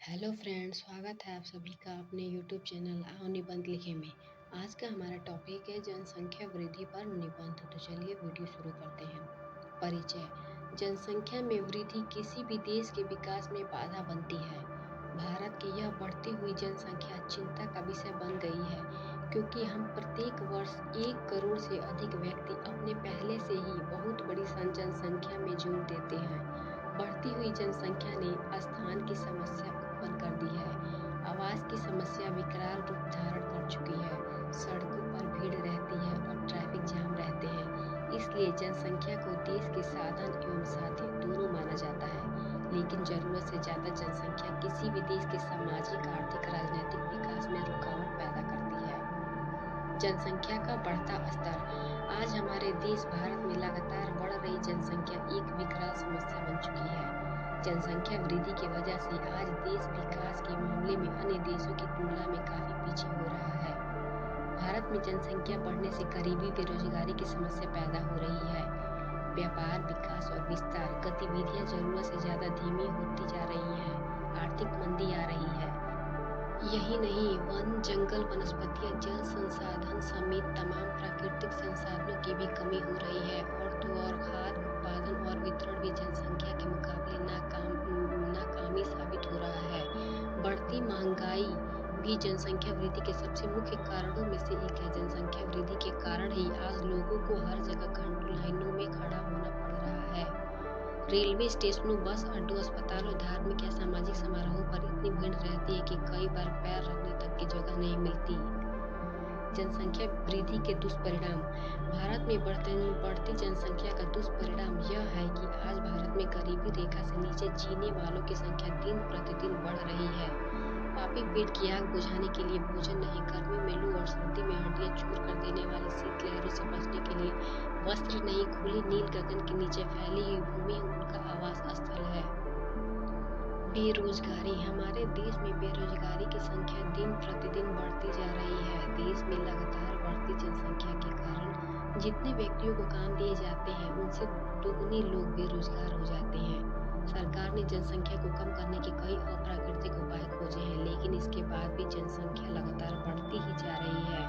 Hello friends, स्वागत है आप सभी का अपने यूट्यूब चैनल आओ निबंध लिखे में। आज का हमारा टॉपिक है जनसंख्या वृद्धि पर निबंध। तो चलिए वीडियो शुरू करते हैं। परिचय। जनसंख्या में वृद्धि किसी भी देश के विकास में बाधा बनती है। भारत की यह बढ़ती हुई जनसंख्या चिंता का विषय बन गई है, क्योंकि हम प्रत्येक वर्ष 1 करोड़ से अधिक व्यक्ति अपने पहले से ही बहुत बड़ी जनसंख्या में जोड़ देते हैं। बढ़ती हुई जनसंख्या ने स्थान की समस्या उत्पन्न कर दी है। आवास की समस्या विकराल रूप धारण कर चुकी है। सड़कों पर भीड़ रहती है और ट्रैफिक जाम रहते हैं। इसलिए जनसंख्या को देश के साधन एवं साथी दोनों माना जाता है। लेकिन जरूरत से ज्यादा जनसंख्या किसी भी देश के सामाजिक, आर्थिक, राजनीतिक विकास में रुकावट पैदा करती है। जनसंख्या का बढ़ता स्तर। आज हमारे देश भारत में लगातार बढ़ रही जनसंख्या एक विकराल समस्या बन चुकी है। जनसंख्या वृद्धि की वजह से आज देश विकास के मामले में अन्य देशों की तुलना में काफी पीछे हो रहा है। भारत में जनसंख्या बढ़ने से गरीबी, बेरोजगारी की समस्या पैदा हो रही है। व्यापार, विकास और विस्तार गतिविधियां जरूरत से ज्यादा धीमी होती जा रही हैं। आर्थिक मंदी आ रही है। यही नहीं, वन, जंगल, वनस्पतियां, जल संसाधन समेत तमाम प्राकृतिक संसाधनों की भी कमी हो रही है। और तो और खाद्य उत्पादन और वितरण भी जनसंख्या के मुकाबले नाकामी साबित हो रहा है। बढ़ती महंगाई भी जनसंख्या वृद्धि के सबसे मुख्य कारणों में से एक है। जनसंख्या वृद्धि के कारण ही आज लोगों को हर जगह घंटों लाइनों में खड़ा होना पड़ रहा है। रेलवे स्टेशनों, बस अड्डों, अस्पतालों, धार्मिक या सामाजिक समारोहों पर इतनी भीड़ रहती है कि कई बार पैर रखने तक की जगह नहीं मिलती। जनसंख्या वृद्धि के दुष्परिणाम। भारत में बढ़ती जनसंख्या का दुष्परिणाम यह है कि आज भारत में गरीबी रेखा से नीचे जीने वालों की संख्या दिन प्रतिदिन बढ़ रही है। पापी पेट की आग बुझाने के लिए भोजन नहीं, गर्मी में लू और सर्दी में हड्डियां चूर कर देने वाली शीतलहरों से बचने के लिए वस्त्र नहीं, खुले नील गगन के नीचे फैली हुई भूमि उनका आवास स्थल है। बेरोजगारी। हमारे देश में बेरोजगारी की संख्या दिन प्रतिदिन बढ़ती जा रही है। देश में लगातार बढ़ती जनसंख्या के कारण जितने व्यक्तियों को काम दिए जाते हैं, उनसे दोगुने लोग बेरोजगार हो जाते हैं। सरकार ने जनसंख्या को कम करने के कई अप्राकृतिक उपाय खोजे हैं, लेकिन इसके बाद भी जनसंख्या लगातार बढ़ती ही जा रही है।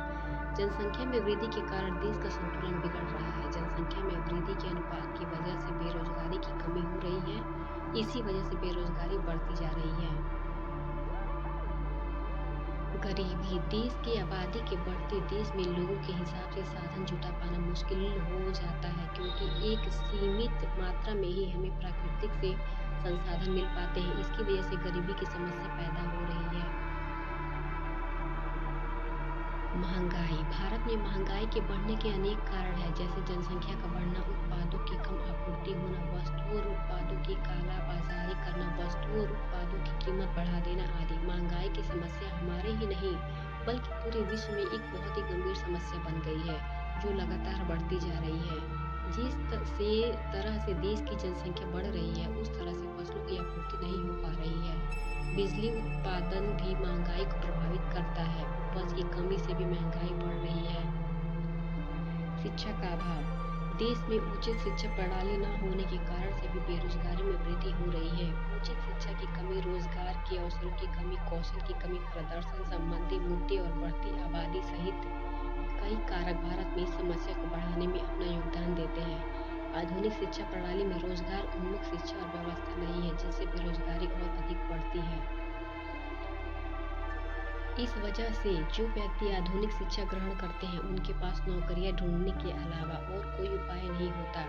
जनसंख्या में वृद्धि के कारण देश का संतुलन बिगड़ रहा है। जनसंख्या में वृद्धि के अनुपात की वजह से बेरोजगारी की कमी हो रही है। इसी वजह से बेरोजगारी बढ़ती जा रही है। गरीबी। देश की आबादी के बढ़ते देश में लोगों के हिसाब से साधन जुटा पाना मुश्किल हो जाता है, क्योंकि एक सीमित मात्रा में ही हमें प्राकृतिक से संसाधन मिल पाते हैं। इसकी वजह से गरीबी की समस्या पैदा हो रही है। महंगाई। भारत में महंगाई के बढ़ने के अनेक कारण हैं, जैसे जनसंख्या का बढ़ना, उत्पादों की कम आपूर्ति होना, वस्तुओं और उत्पादों की कालाबाजारी करना, वस्तुओं और उत्पादों की कीमत बढ़ा देना आदि। महंगाई की समस्या हमारे ही नहीं बल्कि पूरे विश्व में एक बहुत ही गंभीर समस्या बन गई है, जो लगातार बढ़ती जा रही है। जिस तरह से देश की जनसंख्या बढ़ रही है, उस तरह से फसलों की आपूर्ति नहीं हो पा रही है। बिजली उत्पादन भी महंगाई को प्रभावित करता है। उपज की कमी से भी महंगाई बढ़ रही है। शिक्षा का अभाव। देश में उचित शिक्षा प्रणाली न होने के कारण से भी बेरोजगारी में वृद्धि हो रही है। उचित शिक्षा की कमी, रोजगार के अवसरों की कमी, कौशल की कमी, प्रदर्शन संबंधी मुद्दे और बढ़ती आबादी सहित कई कारक भारत में इस समस्या को बढ़ाने में अपना योगदान देते हैं। आधुनिक शिक्षा प्रणाली में रोजगार उन्मुख शिक्षा और व्यवस्था नहीं है, जिससे बेरोजगारी और अधिक बढ़ती है। इस वजह से जो व्यक्ति आधुनिक शिक्षा ग्रहण करते हैं, उनके पास नौकरियां ढूंढने के अलावा और कोई उपाय नहीं होता।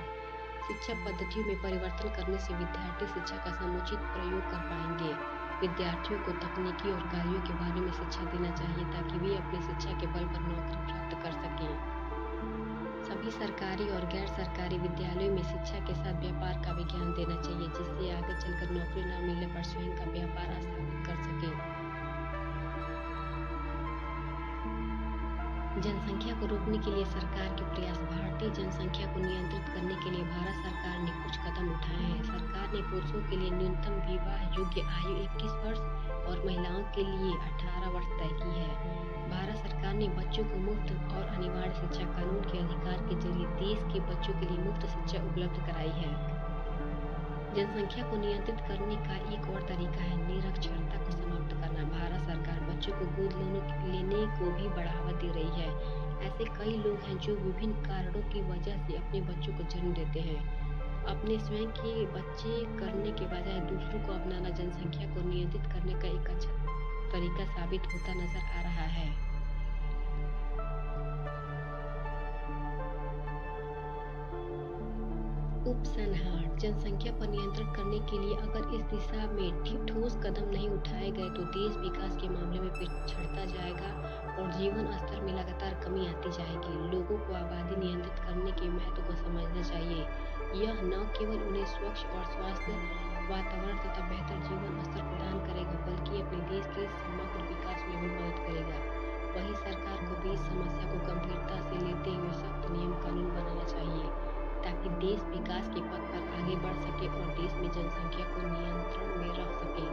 शिक्षा पद्धतियों में परिवर्तन करने से विद्यार्थी शिक्षा का समुचित प्रयोग कर पाएंगे। विद्यार्थियों को तकनीकी और कार्यों के बारे में शिक्षा देना चाहिए, ताकि वे अपनी शिक्षा के बल पर नौकरी प्राप्त कर सकें। सभी सरकारी और गैर सरकारी विद्यालयों में शिक्षा के साथ व्यापार का भी ज्ञान देना चाहिए, जिससे आगे चलकर नौकरी न मिलने पर स्वयं का व्यापार स्थापित कर सकें। जनसंख्या को रोकने के लिए सरकार के प्रयास। भारतीय जनसंख्या को नियंत्रित करने के लिए भारत सरकार ने कुछ कदम उठाए हैं। सरकार ने पुरुषों के लिए न्यूनतम विवाह योग्य आयु 21 वर्ष और महिलाओं के लिए 18 वर्ष तय की है। भारत सरकार ने बच्चों को मुफ्त और अनिवार्य शिक्षा कानून के अधिकार के जरिए देश के बच्चों के लिए मुफ्त शिक्षा उपलब्ध कराई है। जनसंख्या को नियंत्रित करने का एक और तरीका है निरक्षरता को बच्चों को गोद लेने को भी बढ़ावा दे रही है। ऐसे कई लोग हैं जो विभिन्न कारणों की वजह से अपने बच्चों को जन्म देते हैं। अपने स्वयं के बच्चे करने के बजाय दूसरों को अपनाना जनसंख्या को नियंत्रित करने का एक अच्छा तरीका साबित होता नजर आ रहा है। उपसंहार जनसंख्या पर नियंत्रण करने के लिए अगर इस दिशा में ठोस कदम नहीं उठाए गए तो देश विकास के मामले में पिछड़ता जाएगा और जीवन स्तर में लगातार कमी आती जाएगी। लोगों को आबादी नियंत्रित करने के महत्व को समझना चाहिए। यह न केवल उन्हें स्वच्छ और स्वास्थ्य वातावरण तथा बेहतर जीवन स्तर प्रदान करेगा बल्कि अपने देश के समग्र विकास में भी मदद करेगा। वहीं सरकार को भी इस समस्या को गंभीरता से लेते हुए सख्त नियम कानून बनाना चाहिए ताकि देश विकास के पथ पर आगे बढ़ सके और देश में जनसंख्या को नियंत्रण में रख सके।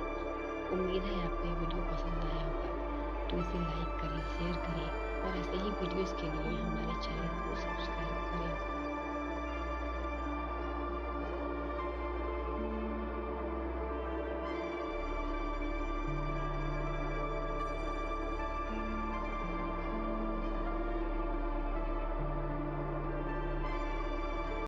उम्मीद है आपको ये वीडियो पसंद आया होगा, तो इसे लाइक करें, शेयर करें और ऐसे ही वीडियोस के लिए हमारे चैनल को सब्सक्राइब करें।